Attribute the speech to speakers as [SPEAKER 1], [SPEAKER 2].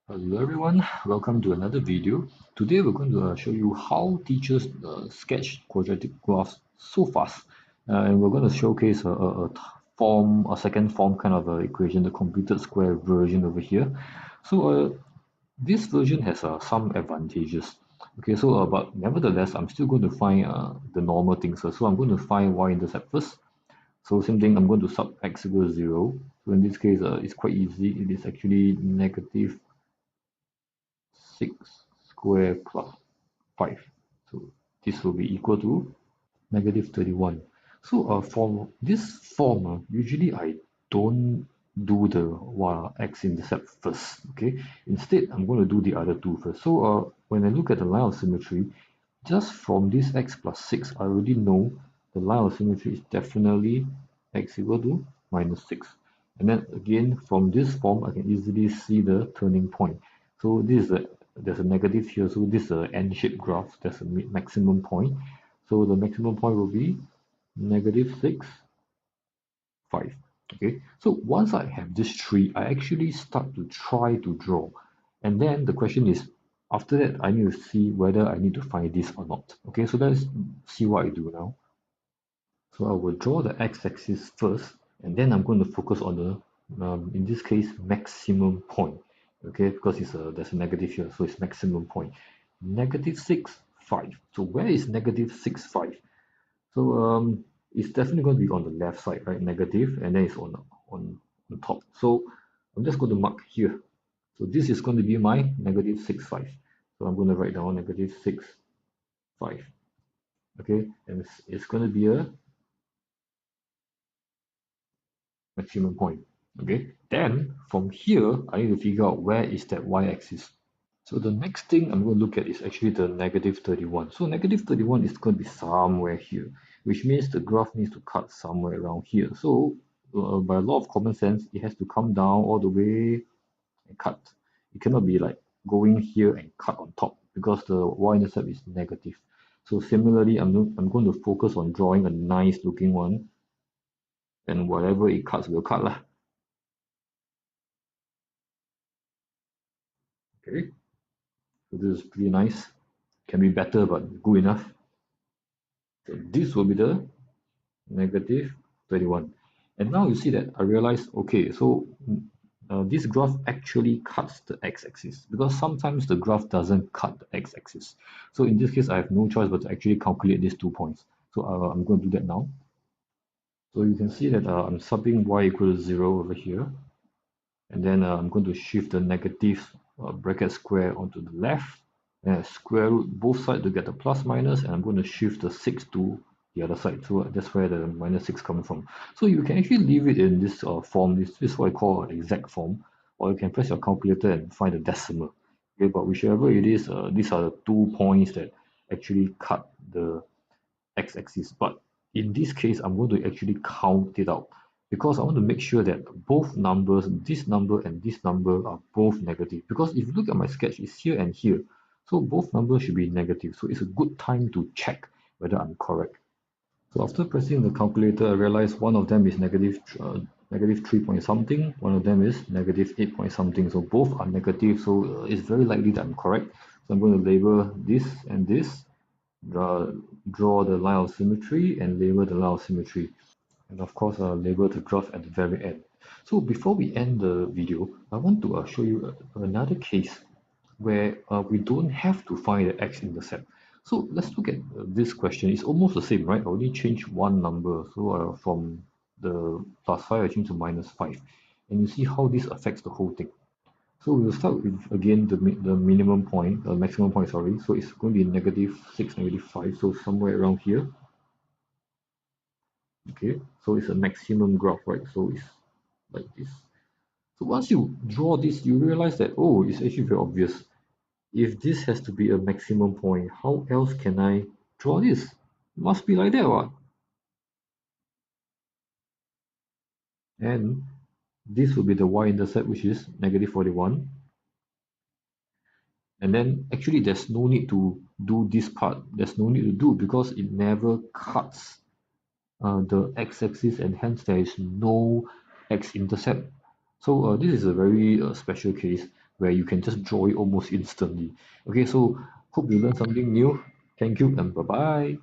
[SPEAKER 1] Hello everyone, welcome to another video. Today we're going to show you how teachers sketch quadratic graphs so fast. And we're going to showcase a second form kind of equation, the completed square version over here. So this version has some advantages. Okay, but nevertheless, I'm still going to find the normal things. So I'm going to find y-intercept first. So same thing, I'm going to sub x equals 0. So in this case, it's quite easy. It is actually negative 6 square plus 5. So this will be equal to negative 31. So for this form, usually I don't do the x-intercept first. Okay, instead I'm going to do the other two first. So when I look at the line of symmetry, just from this x plus 6, I already know the line of symmetry is definitely x equal to minus 6. And then again, from this form, I can easily see the turning point. So there's a negative here, so this is an N-shaped graph. There's a maximum point. So the maximum point will be negative 6, 5. Okay, so once I have this tree, I actually start to try to draw. And then the question is, after that, I need to see whether I need to find this or not. Okay, so let's see what I do now. So I will draw the x-axis first, and then I'm going to focus on the, in this case, maximum point. Okay, because there's a negative here, so it's maximum point. Negative 6, 5. So where is negative 6, 5? So it's definitely going to be on the left side, right? Negative, and then it's on top. So I'm just going to mark here. So this is going to be my negative 6, 5. So I'm going to write down negative 6, 5. Okay, and it's going to be a maximum point. Okay, then from here, I need to figure out where is that y-axis. So the next thing I'm going to look at is actually the negative 31. So negative 31 is going to be somewhere here, which means the graph needs to cut somewhere around here. So by a law of common sense, it has to come down all the way and cut. It cannot be like going here and cut on top because the y-intercept is negative. So similarly, I'm going to focus on drawing a nice looking one, and whatever it cuts will cut lah. Okay, so this is pretty nice. Can be better, but good enough. So this will be the negative 31. And now you see that I realize, okay, so this graph actually cuts the x-axis because sometimes the graph doesn't cut the x-axis. So in this case, I have no choice but to actually calculate these 2 points. So I'm going to do that now. So you can see that I'm subbing y equals 0 over here. And then I'm going to shift the negative bracket square onto the left and square root both sides to get the plus minus, and I'm going to shift the 6 to the other side. So that's where the minus 6 comes from. So you can actually leave it in this form. This is what I call an exact form, or you can press your calculator and find the decimal. Okay, but whichever it is, these are the 2 points that actually cut the x-axis. But in this case, I'm going to actually count it out because I want to make sure that both numbers, this number and this number, are both negative. Because if you look at my sketch, it's here and here. So both numbers should be negative. So it's a good time to check whether I'm correct. So after pressing the calculator, I realized one of them is negative 3 point something, one of them is negative 8 point something. So both are negative, so it's very likely that I'm correct. So I'm going to label this and this, draw the line of symmetry and label the line of symmetry, and of course label the graph at the very end. So before we end the video, I want to show you another case where we don't have to find the x-intercept. So let's look at this question. It's almost the same, right? I only change one number. So from the plus 5 I change to minus 5, and you see how this affects the whole thing. So we'll start with again the minimum point, the maximum point, sorry. So it's going to be negative 6, negative 5, so somewhere around here. Okay, so it's a maximum graph, right? So it's like this. So once you draw this, you realize that, oh, it's actually very obvious. If this has to be a maximum point, how else can I draw this? Must be like that, what? And this will be the y-intercept, which is negative 41. And then actually there's no need to do this part. There's no need to do because it never cuts the x-axis, and hence there is no x-intercept. So this is a very special case. where you can just draw it almost instantly. Okay, so hope you learned something new. Thank you and bye bye.